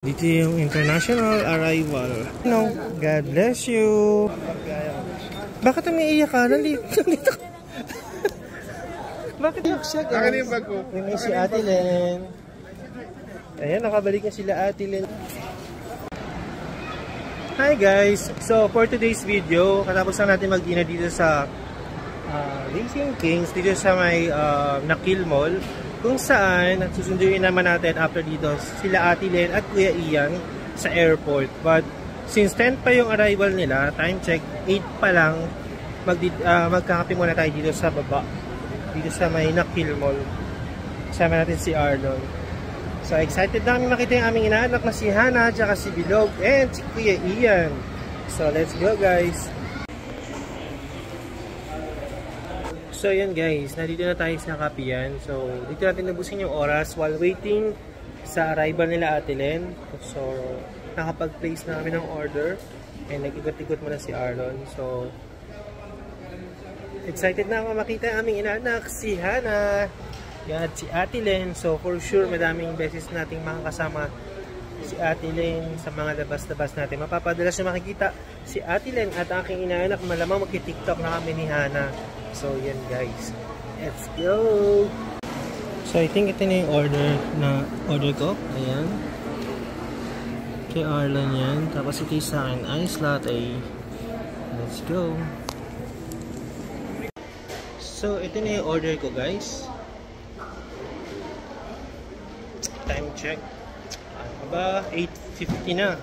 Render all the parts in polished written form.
Dito yung international arrival. No, God bless you. Bakit umiiyak ka? Nandito. Bakit iyak siya? Akin yung bag ko. Yung si Ate Len. Ayan, nakabalik na sila Ate Len. Hi guys! So for today's video, katapos lang natin mag-dinner dito sa Racing Kings, dito sa may Nakil Mall, kung saan susunduin naman natin after dito sila Ate Len at Kuya Ian sa airport. But since 10 pa yung arrival nila, time check 8 pa lang, magkakape muna tayo dito sa baba, dito sa may Nakil Mall. Kasama natin si Arnold. So excited na kami makita yung aming inaanak na si Hana, tsaka si Bilog and si Kuya Ian. So let's go guys! So yan guys, nandito na tayo sa Kapian. So dito natin nabusin yung oras while waiting sa arrival nila Ate Len. So nakapag-place na kami ng order and nag-ikot-ikot muna si Arlon. So excited na ako makita ang aming inaanak si Hana at si Ate Len. So for sure madaming beses nating makakasama si Ate Len sa mga labas-labas natin. Mapapadalas na makikita si Ate Len at aking inaanak, malamang magki-TikTok na kami ni Hana. So yan guys, let's go! So I think ito na yung order ko. Ayan, kay Arlan yan. Tapos ito yung sa akin, ice latte. Let's go! So ito na yung order ko guys. Time check, aba 8:50 na.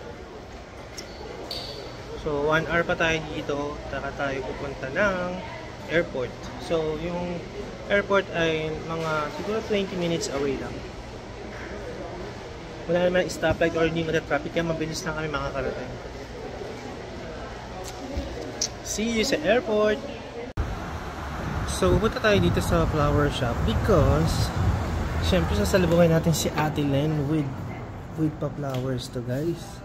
So 1 hour pa tayo dito, taka tayo pupunta ng airport. So yung airport ay mga siguro 20 minutes away lang. Wala naman stoplight or hindi mata-traffic, kaya mabilis lang kami makakarating. See you sa airport! So pupunta tayo dito sa flower shop because syempre sasalubungin natin si Ate Len with pa flowers to guys.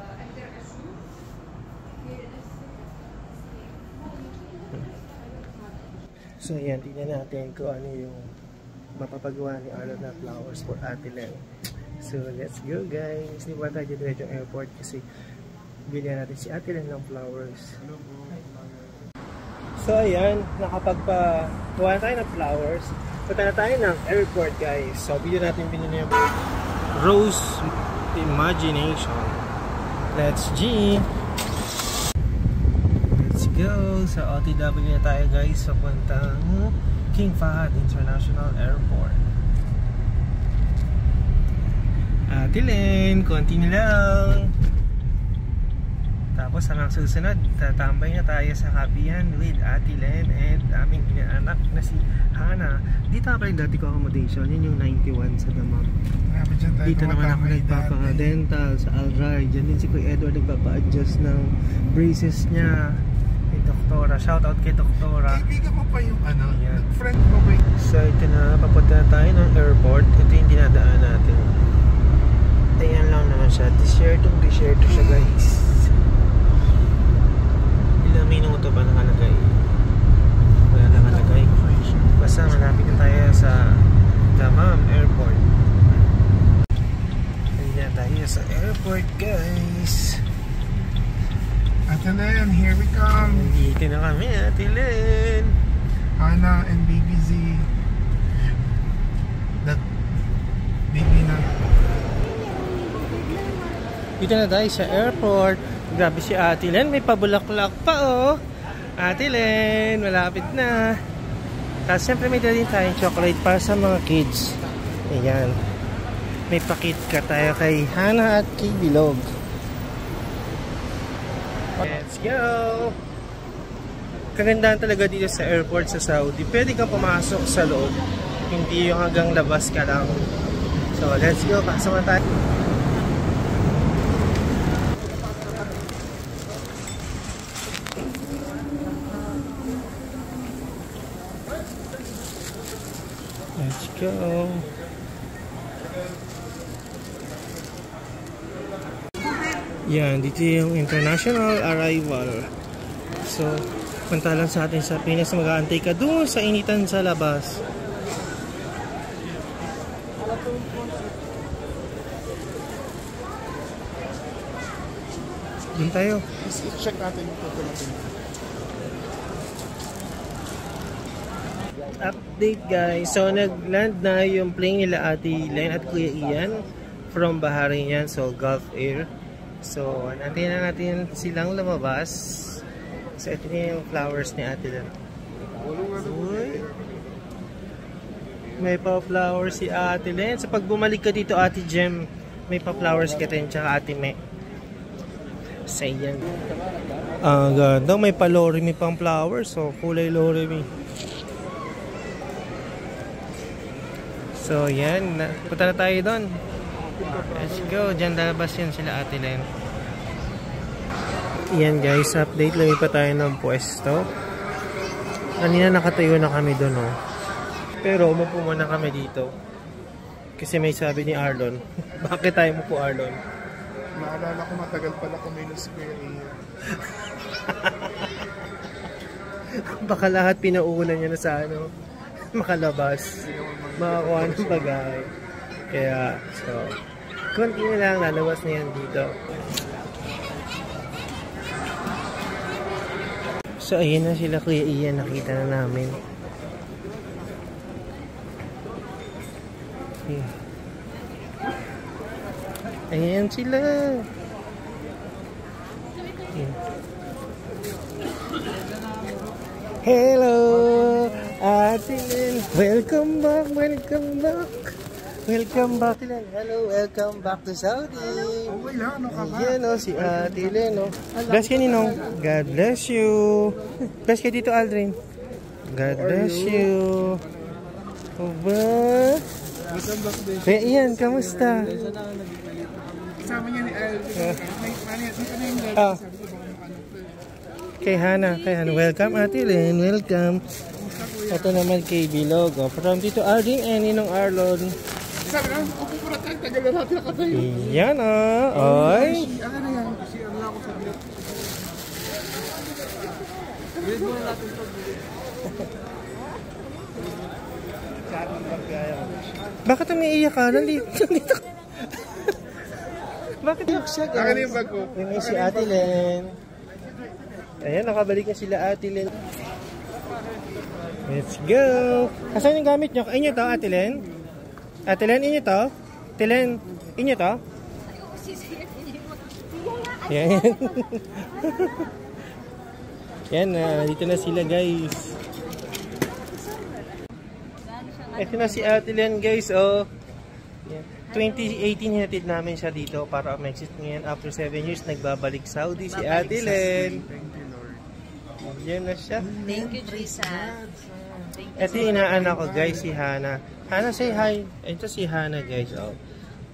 So ayan, tignan natin kung ano yung mapapagawa ni Arnold na flowers for Ate Len. So let's go guys! Hindi pa tayo dito yung airport kasi bilhin natin si Ate Len ng flowers. So ayan, nakapagpagawa tayo ng flowers. Punta na tayo ng airport guys. So video natin binili yung Rose Imagination. Let's G! Go! Sa OTW na tayo guys sa puntang King Fahd International Airport. Ate Len, konti na lang. Tapos hanggang susunod, tatambay na tayo sa Kapian with Ate Len and aming inaanak na si Hana. Dito pa rin dati ko accommodation, yun yung 91 sa Damam. Dito naman ako nagpapa-dental sa Alray. Diyan din si Kuya Edward nagpapa-adjust ng braces niya. Doktora, shout out kay Doktora. Kaibigan mo pa yung friend mo ba? So ito na, papunta na tayo ng airport. Ito yung dinadaan natin. Ayan lang naman siya. Desierto siya guys. Ilang minuto ba nakalagay? Wala nakalagay. Basta malapit na tayo sa Damam Airport. Ayan na tayo sa airport guys. Ate Len, here we come. Dito na kami, Ate Len. Hana and Baby Z. That baby na. Dito na tayo sa airport. Grabe si Ate Len, may pabulaklak pa oh. Ate Len, malapit na. Tapos siyempre may dali tayong chocolate para sa mga kids. Ayan. May pa-KitKat tayo kay Hana at kay Bilog. Let's go! Kagandahan talaga dito sa airport sa Saudi. Pwede kang pumasok sa loob. Hindi yung hanggang labas ka lang. So let's go! Pasok na tayo. Let's go! Yan, dito yung international arrival. So, punta lang sa atin sa Pinas, mag-aantay ka doon sa initan sa labas. Doon tayo. Check natin yung photo natin. Update guys. So nag-land na yung plane nila Ate Len at Kuya Ian from Bahrain yan. So Gulf Air. So natin na natin silang lumabas. So ito na yung flowers ni Ate Len. Uy. May pa-flowers si Ate Len. So pag bumalik ka dito Ate Jem, may pa-flowers ka din tsaka Ate Me. So yan. Ang ganda. May pa-lorimy pang flowers. So kulay lorimy. So yan, punta na tayo doon. Let's go, dyan lalabas yan sila Ate Len. Yan guys, update lang pa tayo ng pwesto. Kanina nakatayo na kami doon oh. Pero umupo muna kami dito. Kasi may sabi ni Arlon. Bakit tayo mo po Arlon? Naalala ko matagal pala kumilos si Kuya Ian. Baka lahat pinauunan niya na sa ano, makalabas. Makakuha ng bagay. Kaya, so, konti na lang, lalabas na yan dito. So, ayun na sila Kuya Ian, nakita na namin. Ayan sila. Hello! Ate Len, welcome back, welcome back. Welcome back, Ate Len. Hello, welcome back to Saudi. Oh, wala, ano ka ba? Ayan o, si Ate Len o. Bless ka Ninong. God bless you. Bless ka dito, Aldrin. God bless you. Oba. Welcome back din. Kaya Ian, kamusta? Kasama niya ni Aldrin. Dito na yung leg. Ah. Kay Hana, welcome Ate Len, welcome. Ito naman kay Bilogo. From dito Aldrin and Ninong Arlon. Sabi na, upo pura tayo, tagal na natin nakatayo. Yan oy. Ano na yan? Kasi ano na ako sa bilat. Bilat mo na natin ito. Bakit umiiyak ka? Nandito ka. Bakit iyak siya guys? Akin yung bag ko. May si Ate Len. Ayan, nakabalik na sila Ate Len. Let's go! Asan yung gamit nyo? Inyo to, Ate Len? Ate Len, inyo to? Ate Len, inyo to? Yan. Yan, dito na sila guys. Ito na si Ate Len guys, oh. 2018 hinatid namin siya dito para mag-exit ngayon. After 7 years, nagbabalik Saudi si Ate Len. Yan na siya. Thank you, Jesus. Ito yung inaanak ko guys, si Hana. Hana, say hi. Ito si Hana guys.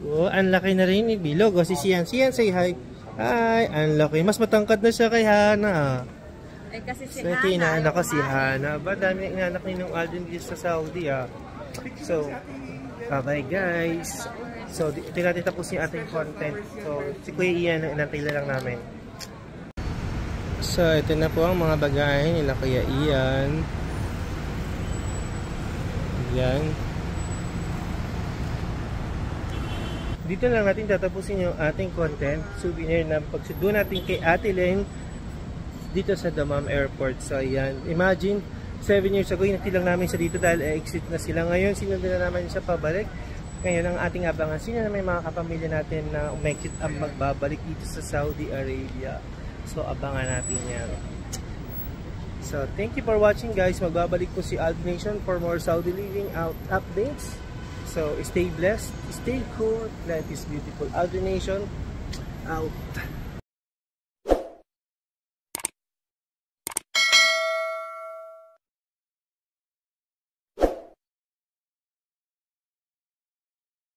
Oh, ang laki na rin ni Bilog. O, si Sian. Sian, say hi. Hi, ang laki. Mas matangkad na siya kay Hana. Ay, kasi si So, ito yung inaanak ko si Hana. Ba, dami yung inaanak ni nung Alden dito sa Saudi So, bye-bye guys. So, ito natin tapos yung ating content. So, si Kuya Ian, inantila lang namin. So, ito na po ang mga bagahe nila Kuya Ian. Yan. Dito na natin tatapusin yung ating content. Souvenir na pagsudo natin kay Ate Len dito sa Dammam Airport. So, yan. Imagine, 7 years ago, hinati lang namin siya dito dahil exit na sila. Ngayon, sinundan na naman siya pabalik. Ngayon, ang ating abangan, sino na may mga kapamilya natin na umexit ang magbabalik dito sa Saudi Arabia. So, abangan natin yan. So, thank you for watching guys. Magbabalik po si Aldrin Nation for more Saudi living out updates. So, stay blessed, stay cool. Life is beautiful. Aldrin Nation out.